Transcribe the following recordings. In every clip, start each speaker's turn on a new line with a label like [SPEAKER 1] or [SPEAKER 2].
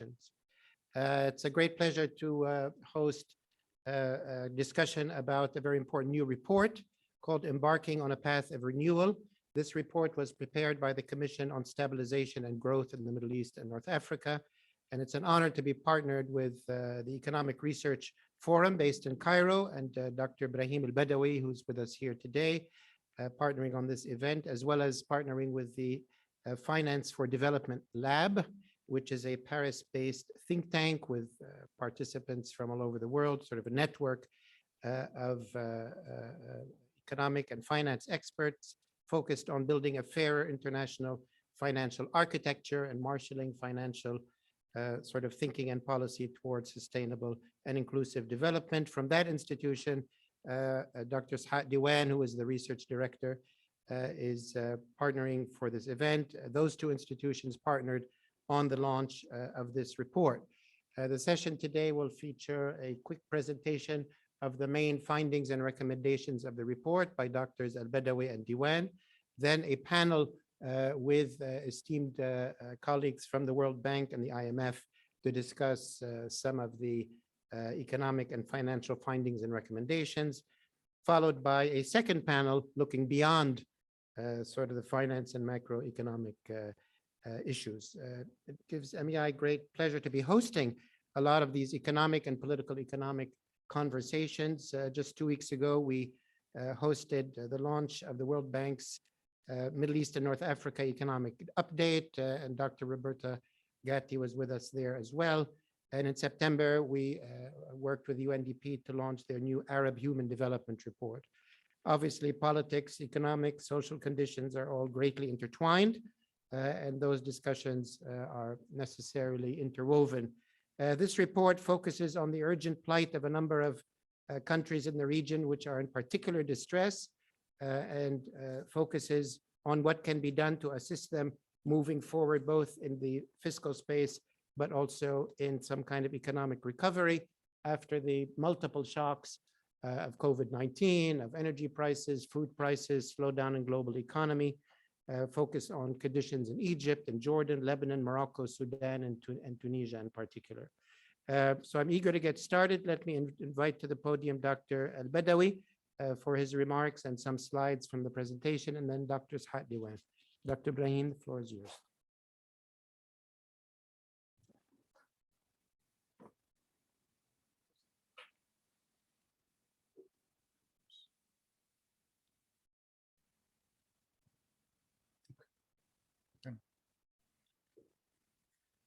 [SPEAKER 1] organizations. It's a great pleasure to host a discussion about a very important new report called Embarking on a Path of Renewal. This report was prepared by the Commission on Stabilization and Growth in the Middle East and North Africa, and it's an honor to be partnered with the Economic Research Forum based in Cairo and Dr. Ibrahim Elbadawi, who's with us here today, partnering on this event, as well as partnering with the Finance for Development Lab, which is a Paris-based think tank with participants from all over the world, sort of a network of economic and finance experts focused on building a fairer international financial architecture and marshaling financial sort of thinking and policy towards sustainable and inclusive development. From that institution, Dr. Ishac Diwan, who is the research director, is partnering for this event. Those two institutions partnered on the launch of this report. The session today will feature a quick presentation of the main findings and recommendations of the report by Drs. Elbadawi and Diwan, then a panel with esteemed colleagues from the World Bank and the IMF to discuss some of the economic and financial findings and recommendations, followed by a second panel looking beyond sort of the finance and macroeconomic issues. It gives MEI great pleasure to be hosting a lot of these economic and political economic conversations. Just 2 weeks ago, we hosted the launch of the World Bank's Middle East and North Africa Economic Update, and Dr. Roberta Gatti was with us there as well. And in September, we worked with UNDP to launch their new Arab Human Development Report. Obviously, politics, economic, social conditions are all greatly intertwined, and those discussions are necessarily interwoven. This report focuses on the urgent plight of a number of countries in the region which are in particular distress, and focuses on what can be done to assist them moving forward, both in the fiscal space, but also in some kind of economic recovery after the multiple shocks of COVID-19, of energy prices, food prices, slowdown in global economy, focus on conditions in Egypt and Jordan, Lebanon, Morocco, Sudan, and Tunisia in particular. So I'm eager to get started. Let me invite to the podium Dr. Elbadawi for his remarks and some slides from the presentation, and then Dr. Ishac Diwan. Dr. Ibrahim, the floor is yours.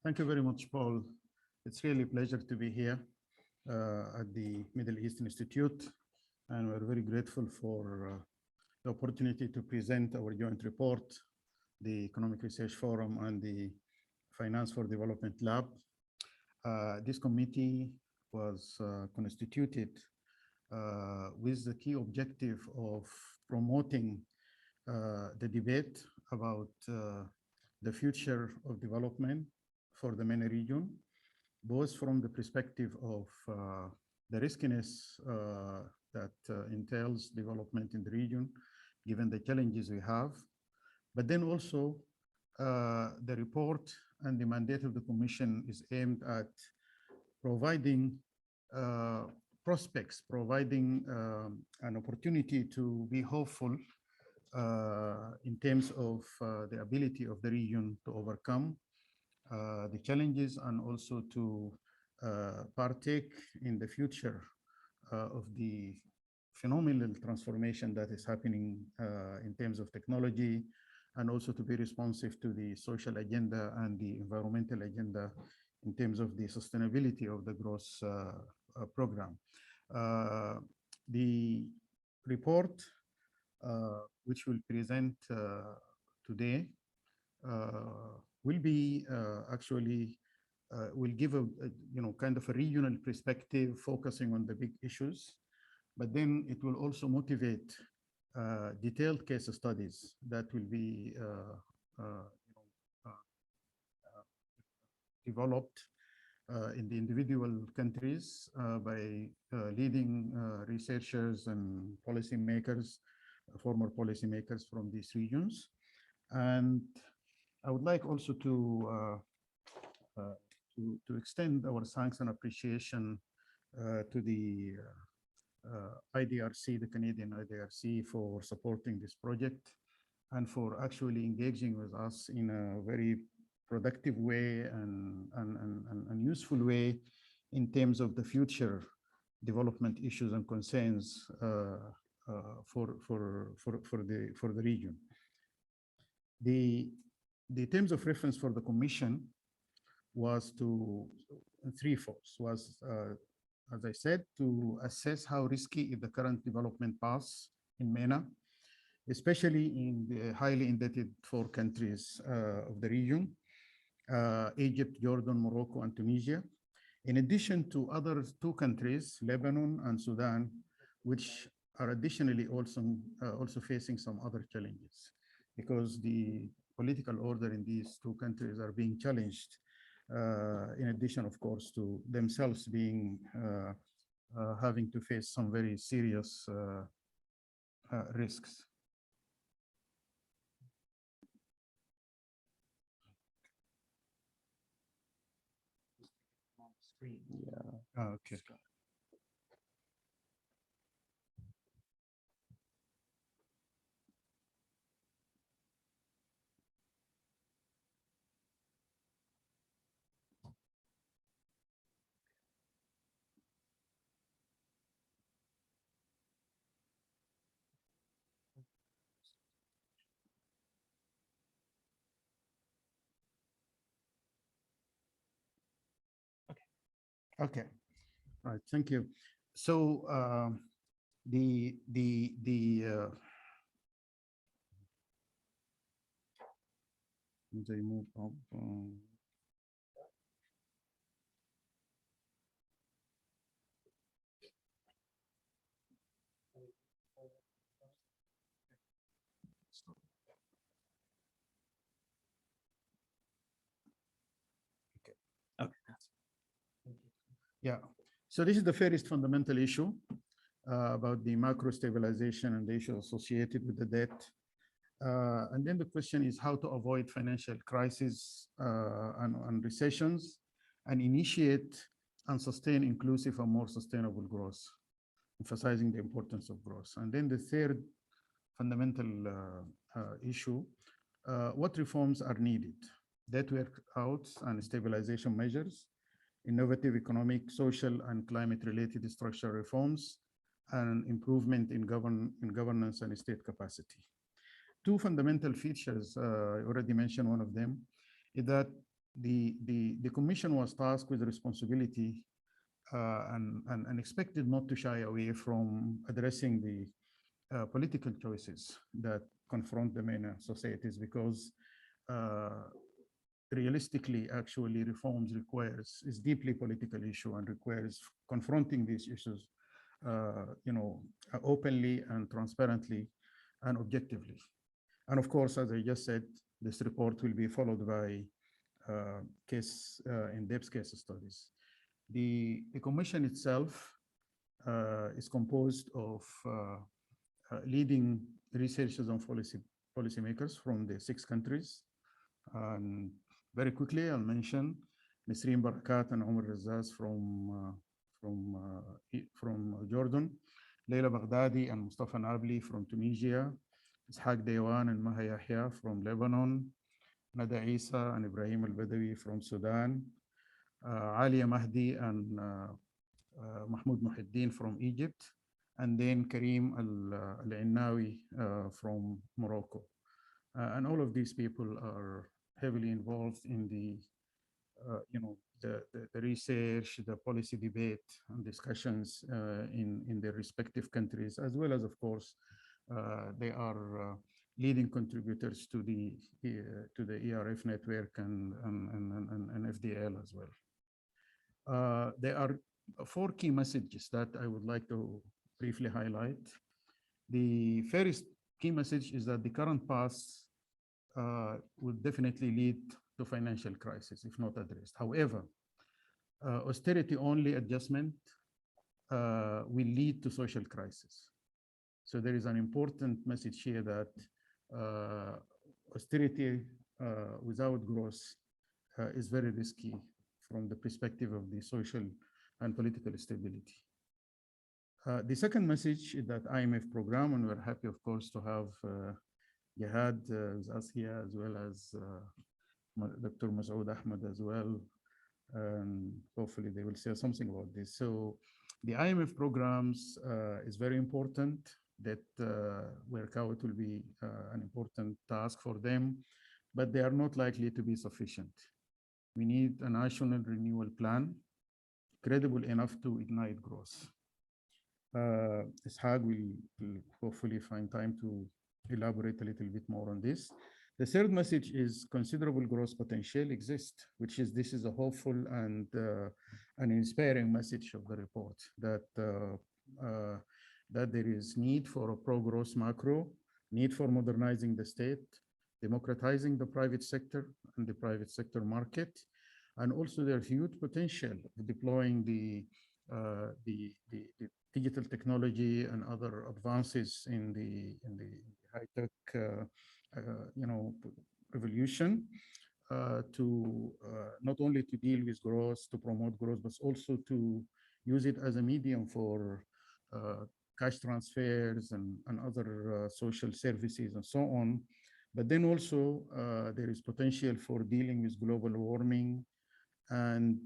[SPEAKER 2] Thank you very much, Paul. It's really a pleasure to be here at the Middle East Institute, and we're very grateful for the opportunity to present our joint report, the Economic Research Forum and the Finance for Development Lab. This committee was constituted with the key objective of promoting the debate about the future of development for the MENA region, both from the perspective of the riskiness that entails development in the region, given the challenges we have, but then also the report and the mandate of the Commission is aimed at providing prospects, providing an opportunity to be hopeful in terms of the ability of the region to overcome the challenges and also to partake in the future of the phenomenal transformation that is happening in terms of technology, and also to be responsive to the social agenda and the environmental agenda in terms of the sustainability of the growth program. The report, which we'll present today, will be actually will give a kind of a regional perspective focusing on the big issues, but then it will also motivate detailed case studies that will be developed in the individual countries by leading researchers and policymakers, former policymakers from these regions. And I would like also to to extend our thanks and appreciation to the IDRC, the Canadian IDRC, for supporting this project and for actually engaging with us in a very productive way and useful way in terms of the future development issues and concerns for the region. The terms of reference for the Commission was to threefold. Was, as I said, to assess how risky is the current development path in MENA, especially in the highly indebted 4 countries of the region, Egypt, Jordan, Morocco, and Tunisia, in addition to other 2 countries, Lebanon and Sudan, which are additionally also facing some other challenges, because the political order in these 2 countries are being challenged, in addition, of course, to themselves being having to face some very serious risks. Yeah. Okay. Okay. All right. Thank you. So they move up. Okay. Yeah. So this is the first fundamental issue about the macro stabilization and the issues associated with the debt. And then the question is how to avoid financial crises and recessions and initiate and sustain inclusive and more sustainable growth, emphasizing the importance of growth. And then the third fundamental issue, what reforms are needed? Debt workouts and stabilization measures, innovative economic, social, and climate-related structural reforms, and improvement in governance and state capacity. 2 fundamental features, I already mentioned one of them, is that the Commission was tasked with the responsibility and expected not to shy away from addressing the political choices that confront the MENA societies, because realistically, actually, reforms is deeply political issue and requires confronting these issues, openly and transparently and objectively. And of course, as I just said, this report will be followed by in-depth case studies. The Commission itself is composed of leading researchers and policymakers from the 6 countries. And very quickly, I'll mention Nisreen Barakat and Omar Razaz from Jordan, Leila Baghdadi and Mustafa Nabli from Tunisia, Ishac Diwan and Maha Yahya from Lebanon, Nada Isa and Ibrahim Elbadawi from Sudan, Alia Mahdi and Mahmoud Muhiddin from Egypt, and then Karim Al-Innawi from Morocco. And all of these people are heavily involved in the research, the policy debate and discussions in their respective countries, as well as, of course, they are leading contributors to the ERF network and FDL as well. There are 4 key messages that I would like to briefly highlight. The first key message is that the current path would definitely lead to financial crisis if not addressed. However, austerity-only adjustment will lead to social crisis. So there is an important message here that austerity without growth is very risky from the perspective of the social and political stability. The second message is that IMF program, and we're happy, of course, to have Jihad with us here, as well as Dr. Masoud Ahmed as well. And hopefully they will say something about this. So the IMF programs is very important. That work out will be an important task for them, but they are not likely to be sufficient. We need a national renewal plan, credible enough to ignite growth. Ishac will hopefully find time to elaborate a little bit more on this. The third message is considerable growth potential exists, which is this is a hopeful and an inspiring message of the report that that there is need for a pro-growth macro, need for modernizing the state, democratizing the private sector and the private sector market, and also there's huge potential of deploying the digital technology and other advances in the high-tech revolution to not only to deal with growth, to promote growth, but also to use it as a medium for cash transfers and other social services and so on. But then also there is potential for dealing with global warming and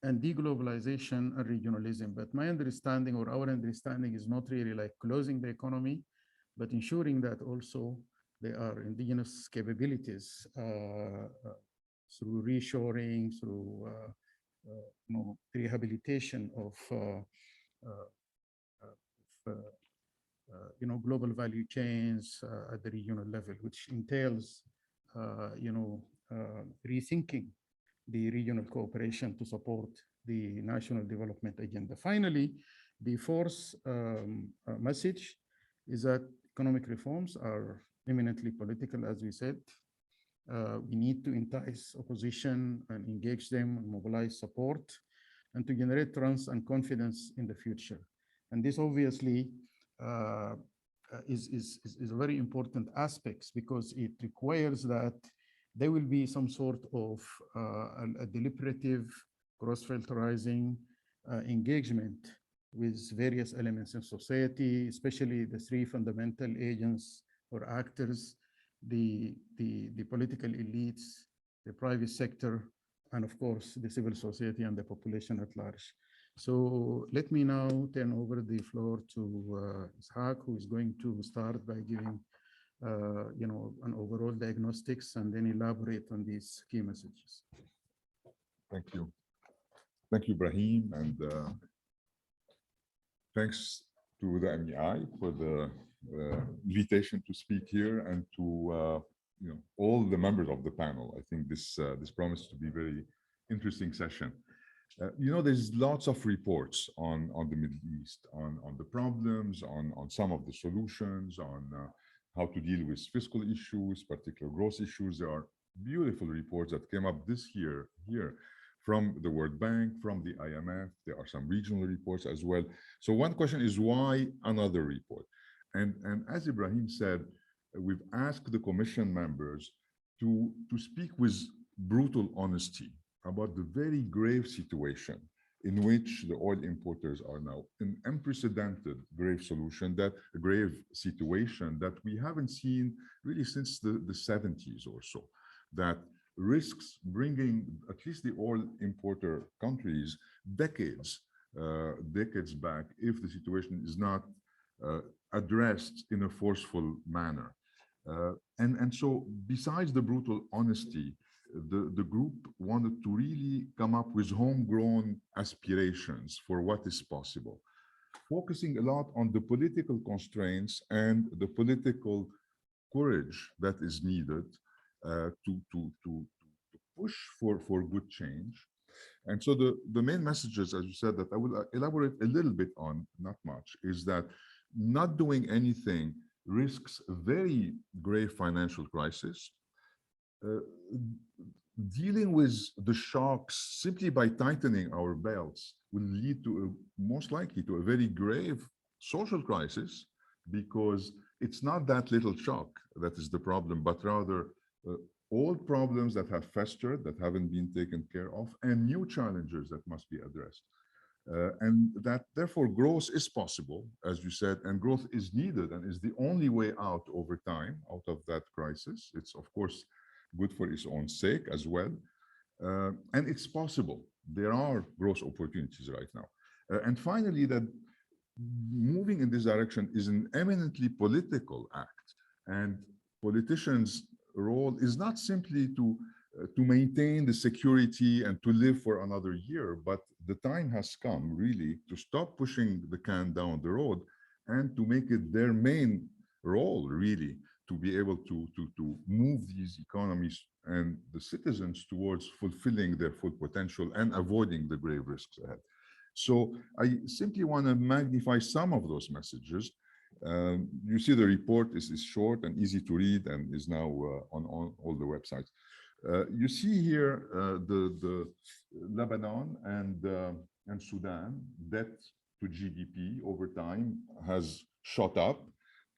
[SPEAKER 2] deglobalization and regionalism. But my understanding, or our understanding, is not really like closing the economy, but ensuring that also there are indigenous capabilities through reshoring, through rehabilitation of global value chains at the regional level, which entails rethinking the regional cooperation to support the national development agenda. Finally, the fourth message is that economic reforms are eminently political, as we said. We need to entice opposition and engage them and mobilize support and to generate trust and confidence in the future. And this obviously is a very important aspect because it requires that there will be some sort of a deliberative, cross-filterizing engagement with various elements in society, especially the three fundamental agents or actors, the political elites, the private sector, and of course, the civil society and the population at large. So let me now turn over the floor to Ishac, who is going to start by giving an overall diagnostics and then elaborate on these key messages.
[SPEAKER 3] Thank you. Thank you, Ibrahim, and thanks to the MEI for the invitation to speak here, and to all the members of the panel. I think this promises to be a very interesting session. There's lots of reports on the Middle East, on the problems, on some of the solutions, on how to deal with fiscal issues, particular growth issues. There are beautiful reports that came up this year here from the World Bank, from the IMF. There are some regional reports as well. So one question is, why another report? And as Ibrahim said, we've asked the Commission members to speak with brutal honesty about the very grave situation in which the oil importers are now, an unprecedented grave situation that we haven't seen really since the 70s or so, that risks bringing at least the oil importer countries decades back if the situation is not addressed in a forceful manner. And so besides the brutal honesty, the group wanted to really come up with homegrown aspirations for what is possible, focusing a lot on the political constraints and the political courage that is needed to push for good change. And so the main messages, as you said, that I will elaborate a little bit on, not much, is that not doing anything risks a very grave financial crisis. Dealing with the shocks simply by tightening our belts will lead to most likely to a very grave social crisis, because it's not that little shock that is the problem, but rather old problems that have festered, that haven't been taken care of, and new challenges that must be addressed. And that therefore growth is possible, as you said, and growth is needed and is the only way out over time, out of that crisis. It's of course good for its own sake as well. And it's possible. There are growth opportunities right now. And finally, that moving in this direction is an eminently political act. And politicians' role is not simply to maintain the security and to live for another year, but the time has come really to stop pushing the can down the road and to make it their main role really to be able to move these economies and the citizens towards fulfilling their full potential and avoiding the grave risks ahead. So I simply want to magnify some of those messages. You see the report is short and easy to read and is now on all the websites. You see here the Lebanon and Sudan debt to GDP over time has shot up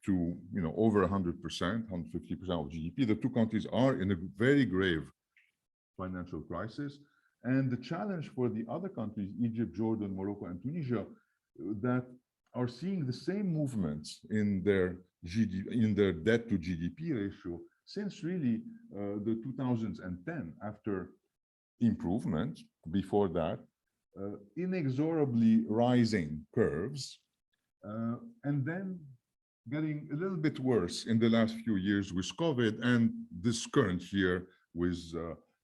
[SPEAKER 3] to over 100%, 150% of GDP. The two countries are in a very grave financial crisis. And the challenge for the other countries, Egypt, Jordan, Morocco, and Tunisia, that are seeing the same movements in their debt to GDP ratio since really the 2010, after improvement before that, inexorably rising curves, and then getting a little bit worse in the last few years with COVID and this current year with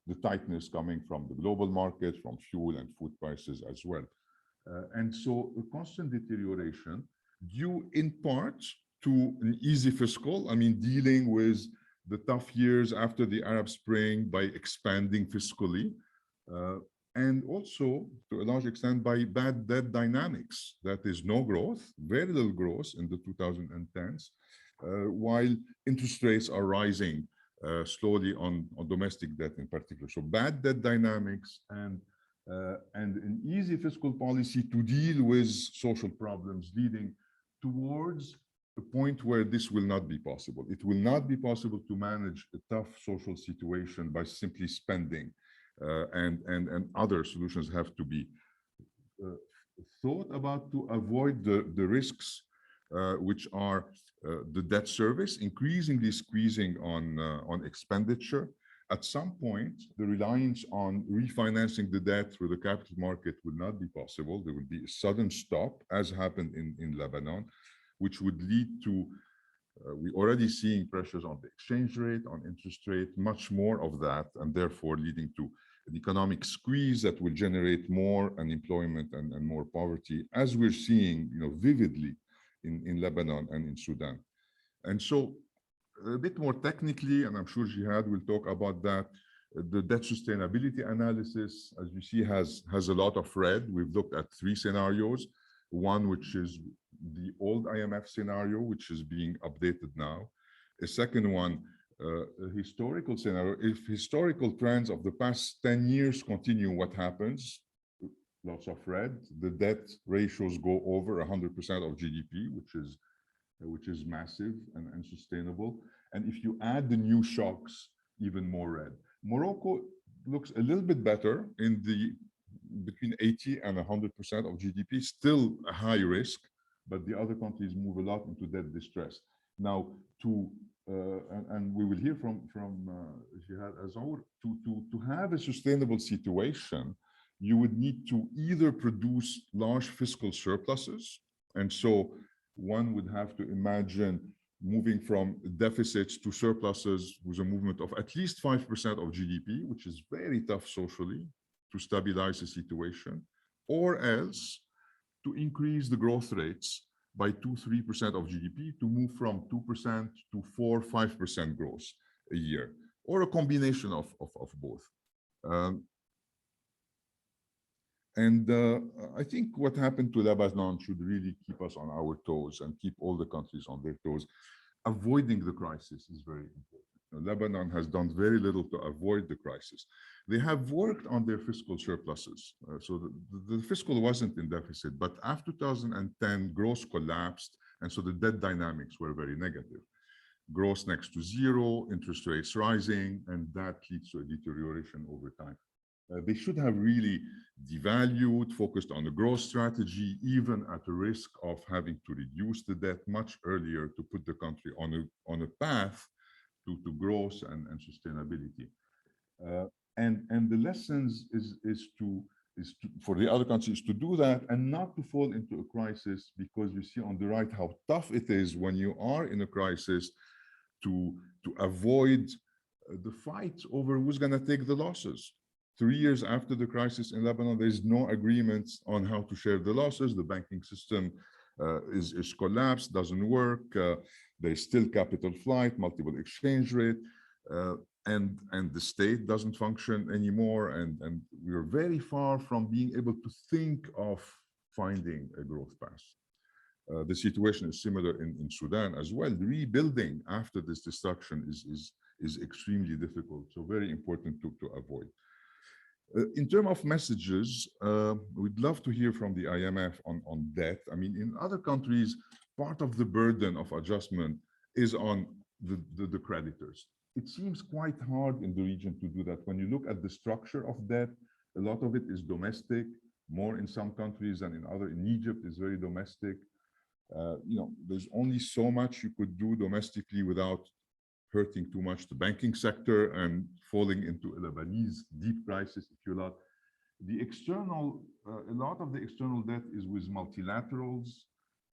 [SPEAKER 3] the tightness coming from the global market, from fuel and food prices as well. And so a constant deterioration due in part to an easy fiscal, I mean, dealing with the tough years after the Arab Spring by expanding fiscally, and also to a large extent by bad debt dynamics. That is no growth, very little growth in the 2010s, while interest rates are rising slowly on domestic debt in particular. So bad debt dynamics and an easy fiscal policy to deal with social problems leading towards a point where this will not be possible. It will not be possible to manage a tough social situation by simply spending, and other solutions have to be thought about to avoid the risks, which are the debt service, increasingly squeezing on expenditure. At some point, the reliance on refinancing the debt through the capital market would not be possible. There would be a sudden stop, as happened in Lebanon, which would lead to, we're already seeing pressures on the exchange rate, on interest rate, much more of that, and therefore leading to an economic squeeze that will generate more unemployment and more poverty, as we're seeing vividly in Lebanon and in Sudan. And so a bit more technically, and I'm sure Jihad will talk about that, the debt sustainability analysis, as you see, has a lot of red. We've looked at three scenarios, one which is the old IMF scenario, which is being updated now. A second one, a historical scenario. If historical trends of the past 10 years continue, what happens? Lots of red. The debt ratios go over 100% of GDP, which is massive and unsustainable. And if you add the new shocks, even more red. Morocco looks a little bit better in the between 80 and 100% of GDP, still a high risk, but the other countries move a lot into debt distress. Now, and we will hear from Jihad Azzour, to have a sustainable situation, you would need to either produce large fiscal surpluses, and so one would have to imagine moving from deficits to surpluses with a movement of at least 5% of GDP, which is very tough socially to stabilize the situation, or else to increase the growth rates by 2-3% of GDP to move from 2% to 4-5% growth a year, or a combination of both. I think what happened to Lebanon should really keep us on our toes and keep all the countries on their toes. Avoiding the crisis is very important. Lebanon has done very little to avoid the crisis. They have worked on their fiscal surpluses. So the fiscal wasn't in deficit, but after 2010, growth collapsed. And so the debt dynamics were very negative. growth next to zero, interest rates rising, and that leads to a deterioration over time. They should have really devalued, focused on the growth strategy, even at the risk of having to reduce the debt much earlier to put the country on a path to growth and sustainability. And the lessons is to for the other countries to do that and not to fall into a crisis, because you see on the right how tough it is when you are in a crisis to avoid the fight over who's going to take the losses. 3 years after the crisis in Lebanon, there's no agreement on how to share the losses. The banking system is collapsed, doesn't work. There's still capital flight, multiple exchange rate. And the state doesn't function anymore, and we are very far from being able to think of finding a growth path. The situation is similar in Sudan as well. Rebuilding after this destruction is extremely difficult, so very important to avoid. In terms of messages, we'd love to hear from the IMF on debt. I mean, in other countries, part of the burden of adjustment is on the creditors. It seems quite hard in the region to do that. When you look at the structure of debt, a lot of it is domestic, more in some countries than in other. In Egypt, it's very domestic. There's only so much you could do domestically without hurting too much the banking sector and falling into a Lebanese deep crisis, if you like. The external, a lot of the external debt is with multilaterals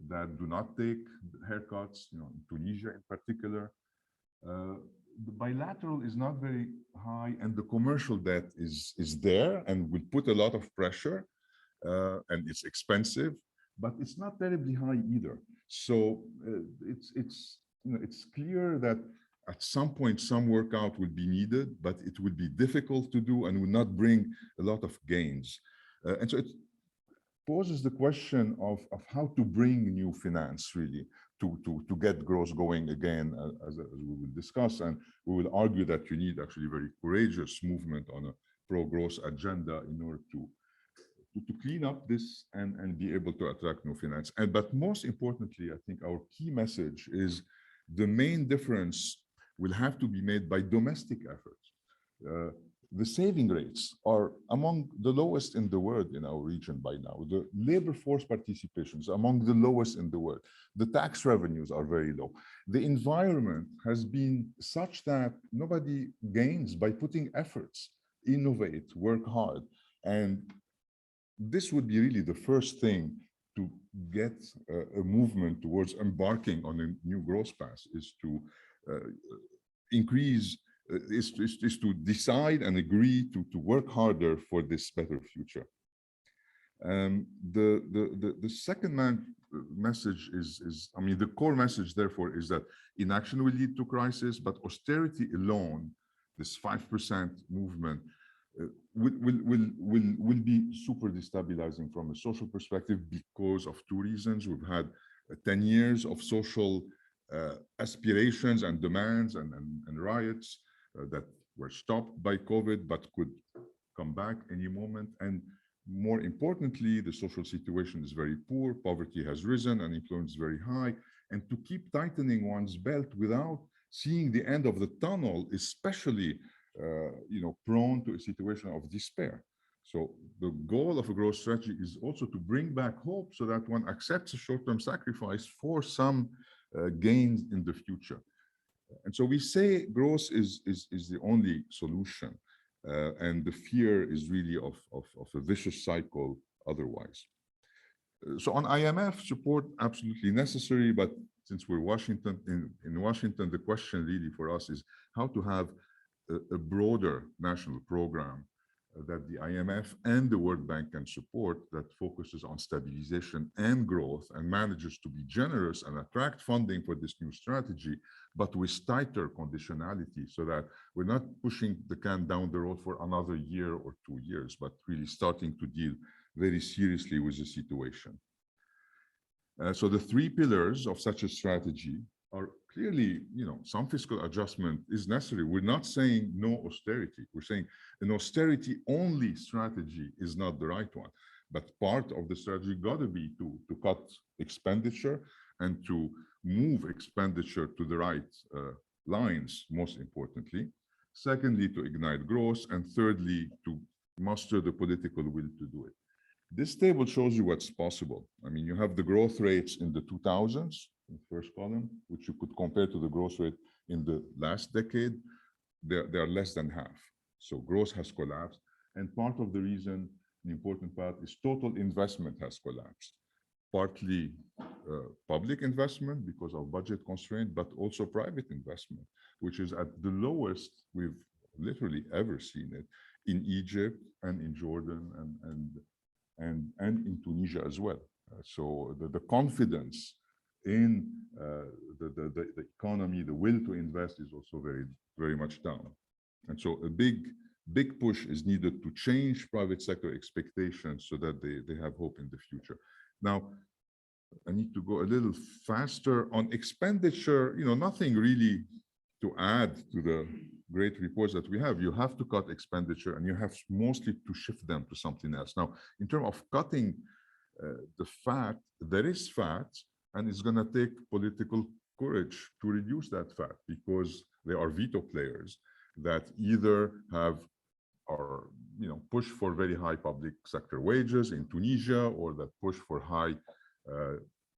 [SPEAKER 3] that do not take haircuts, in Tunisia in particular. The bilateral is not very high, and the commercial debt is there and will put a lot of pressure, and it's expensive, but it's not terribly high either. So it's clear that at some point some workout will be needed, but it will be difficult to do and will not bring a lot of gains. And so it poses the question of how to bring new finance really to get growth going again, as we will discuss. And we will argue that you need actually very courageous movement on a pro-growth agenda in order to clean up this and be able to attract new finance. But most importantly, I think our key message is the main difference will have to be made by domestic efforts. The saving rates are among the lowest in the world in our region by now. The labor force participation is among the lowest in the world. The tax revenues are very low. The environment has been such that nobody gains by putting efforts, innovate, work hard. And this would be really the first thing to get a movement towards embarking on a new growth path, is to increase, is to decide and agree to work harder for this better future. The second message is, I mean, the core message, therefore, is that inaction will lead to crisis, but austerity alone, this 5% movement, will be super destabilizing from a social perspective because of two reasons. We've had 10 years of social aspirations and demands and riots that were stopped by COVID, but could come back any moment. And more importantly, the social situation is very poor, poverty has risen, unemployment is very high. And to keep tightening one's belt without seeing the end of the tunnel, especially prone to a situation of despair. So the goal of a growth strategy is also to bring back hope so that one accepts a short-term sacrifice for some gains in the future. And so we say growth is the only solution, and the fear is really of a vicious cycle otherwise. So on IMF support, absolutely necessary, but since we're in Washington, the question really for us is how to have a broader national program that the IMF and the World Bank can support, that focuses on stabilization and growth and manages to be generous and attract funding for this new strategy, but with tighter conditionality, so that we're not pushing the can down the road for another year or 2 years, but really starting to deal very seriously with the situation. So the three pillars of such a strategy are clearly, some fiscal adjustment is necessary. We're not saying no austerity. We're saying an austerity-only strategy is not the right one. But part of the strategy got to be to cut expenditure and to move expenditure to the right lines, most importantly. Secondly, to ignite growth. And thirdly, to muster the political will to do it. This table shows you what's possible. I mean, you have the growth rates in the 2000s, in the first column, which you could compare to the growth rate in the last decade. They are less than half. So growth has collapsed. And part of the reason, the important part, is total investment has collapsed. Partly public investment because of budget constraint, but also private investment, which is at the lowest we've literally ever seen it in Egypt and in Jordan and in Tunisia as well. So the confidence in the economy, the will to invest is also very much down. And so a big push is needed to change private sector expectations so that they have hope in the future. Now, I need to go a little faster on expenditure. Nothing really to add to the great reports that we have. You have to cut expenditure and you have mostly to shift them to something else. Now, in terms of cutting the fat, there is fat, and it's going to take political courage to reduce that fat because there are veto players that either push for very high public sector wages in Tunisia, or that push for high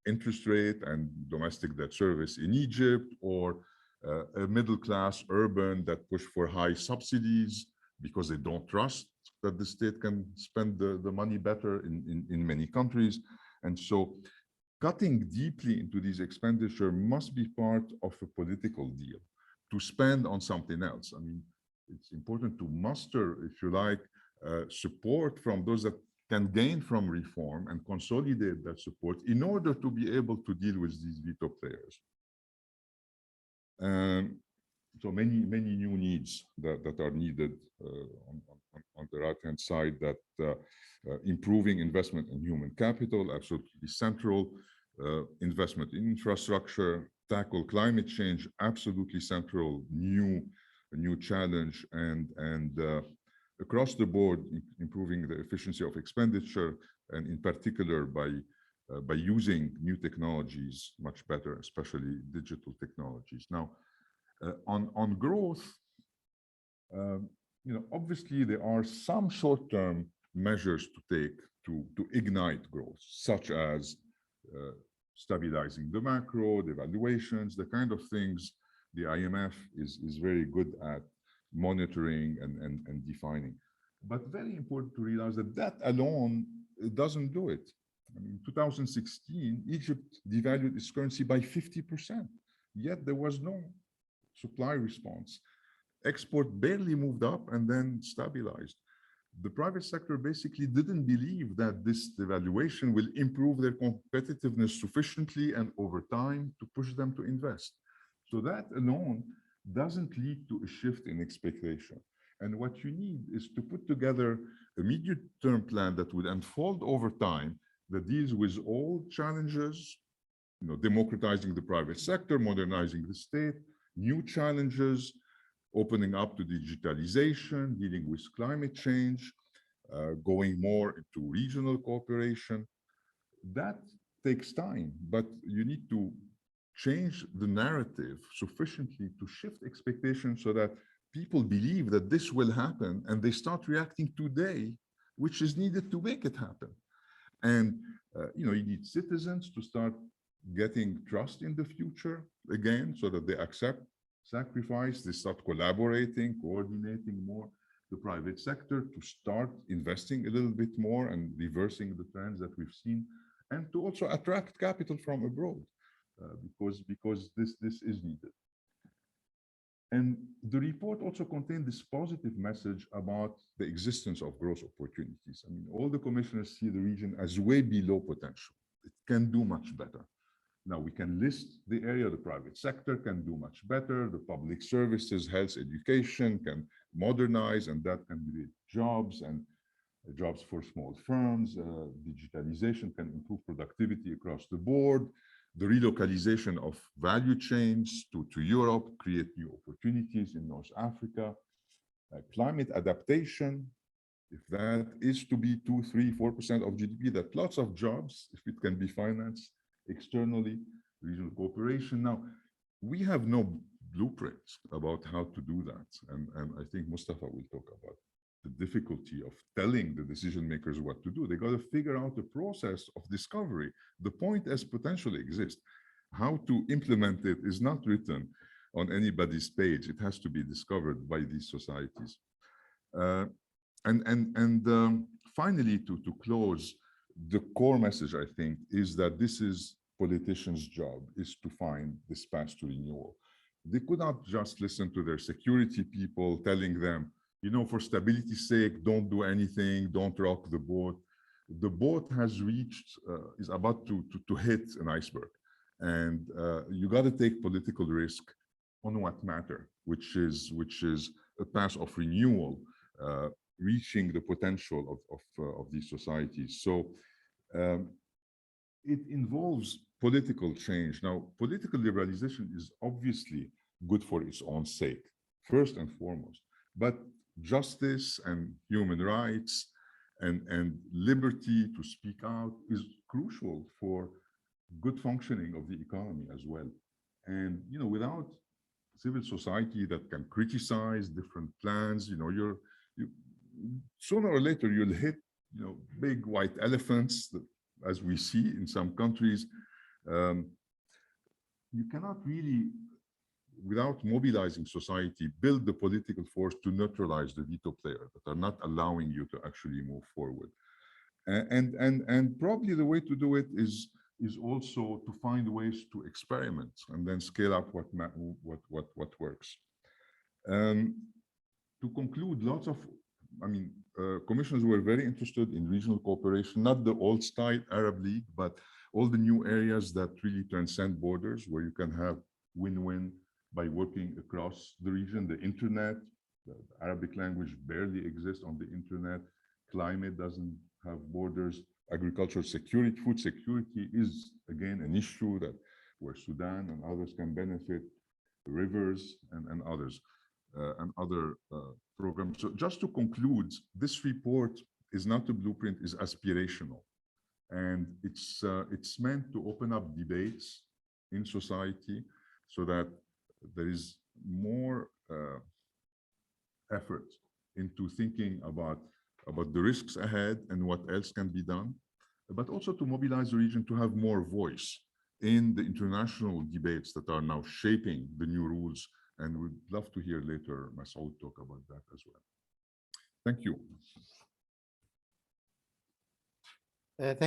[SPEAKER 3] interest rate and domestic debt service in Egypt, or a middle class urban that push for high subsidies because they don't trust that the state can spend the money better in many countries. And so cutting deeply into these expenditure must be part of a political deal to spend on something else. I mean, it's important to muster, if you like, support from those that can gain from reform and consolidate that support in order to be able to deal with these veto players. So many new needs that are needed on the right-hand side, that improving investment in human capital, absolutely central, investment in infrastructure, tackle climate change, absolutely central, new challenge, and across the board, improving the efficiency of expenditure, and in particular by using new technologies much better, especially digital technologies. Now, on growth, obviously there are some short-term measures to take to ignite growth, such as stabilizing the macro, the valuations, the kind of things the IMF is very good at monitoring and defining. But very important to realize that alone doesn't do it. I mean, in 2016, Egypt devalued its currency by 50%, yet there was no supply response. Export barely moved up and then stabilized. The private sector basically didn't believe that this devaluation will improve their competitiveness sufficiently and over time to push them to invest. So that alone doesn't lead to a shift in expectation. And what you need is to put together a medium-term plan that would unfold over time, that deals with all challenges, democratizing the private sector, modernizing the state, new challenges, opening up to digitalization, dealing with climate change, going more into regional cooperation. That takes time, but you need to change the narrative sufficiently to shift expectations so that people believe that this will happen and they start reacting today, which is needed to make it happen. And you need citizens to start getting trust in the future again, so that they accept sacrifice, they start collaborating, coordinating more. The private sector to start investing a little bit more and reversing the trends that we've seen, and to also attract capital from abroad, because this is needed. And the report also contained this positive message about the existence of growth opportunities. I mean, all the commissioners see the region as way below potential. It can do much better. Now, we can list the area. The private sector can do much better. The public services, health, education can modernize, and that can create jobs and jobs for small firms. Digitalization can improve productivity across the board. The relocalization of value chains to Europe create new opportunities in North Africa. Climate adaptation, if that is to be 2, 3, 4% of GDP, that lots of jobs, if it can be financed externally. regional cooperation. Now, we have no blueprints about how to do that. And I think Mustafa will talk about the difficulty of telling the decision makers what to do. They got to figure out the process of discovery. The point as potentially exists. How to implement it is not written on anybody's page. It has to be discovered by these societies. Finally, to close, the core message, I think, is that this is politicians' job, is to find this path to renewal. They could not just listen to their security people telling them, you know, for stability's sake, don't do anything, don't rock the boat. The boat has reached, is about to hit an iceberg. And you got to take political risk on what matter, which is a path of renewal, reaching the potential of these societies. So it involves political change. Now, political liberalization is obviously good for its own sake, first and foremost, but justice and human rights and liberty to speak out is crucial for good functioning of the economy as well. And, you know, without civil society that can criticize different plans, you know, sooner or later you'll hit, you know, big white elephants that, as we see in some countries. You cannot really, without mobilizing society, build the political force to neutralize the veto players that are not allowing you to actually move forward. And probably the way to do it is also to find ways to experiment and then scale up what works. To conclude, commissioners were very interested in regional cooperation, not the old style Arab League, but all the new areas that really transcend borders, where you can have win-win by working across the region. The internet, the Arabic language barely exists on the internet. Climate doesn't have borders. Agricultural security, food security is again an issue that where Sudan and others can benefit, rivers and others and other programs. So just to conclude, this report is not a blueprint, is aspirational. And it's meant to open up debates in society so that there is more effort into thinking about the risks ahead and what else can be done, but also to mobilize the region to have more voice in the international debates that are now shaping the new rules. And we'd love to hear later Masoud talk about that as well. Thank you.
[SPEAKER 1] Thank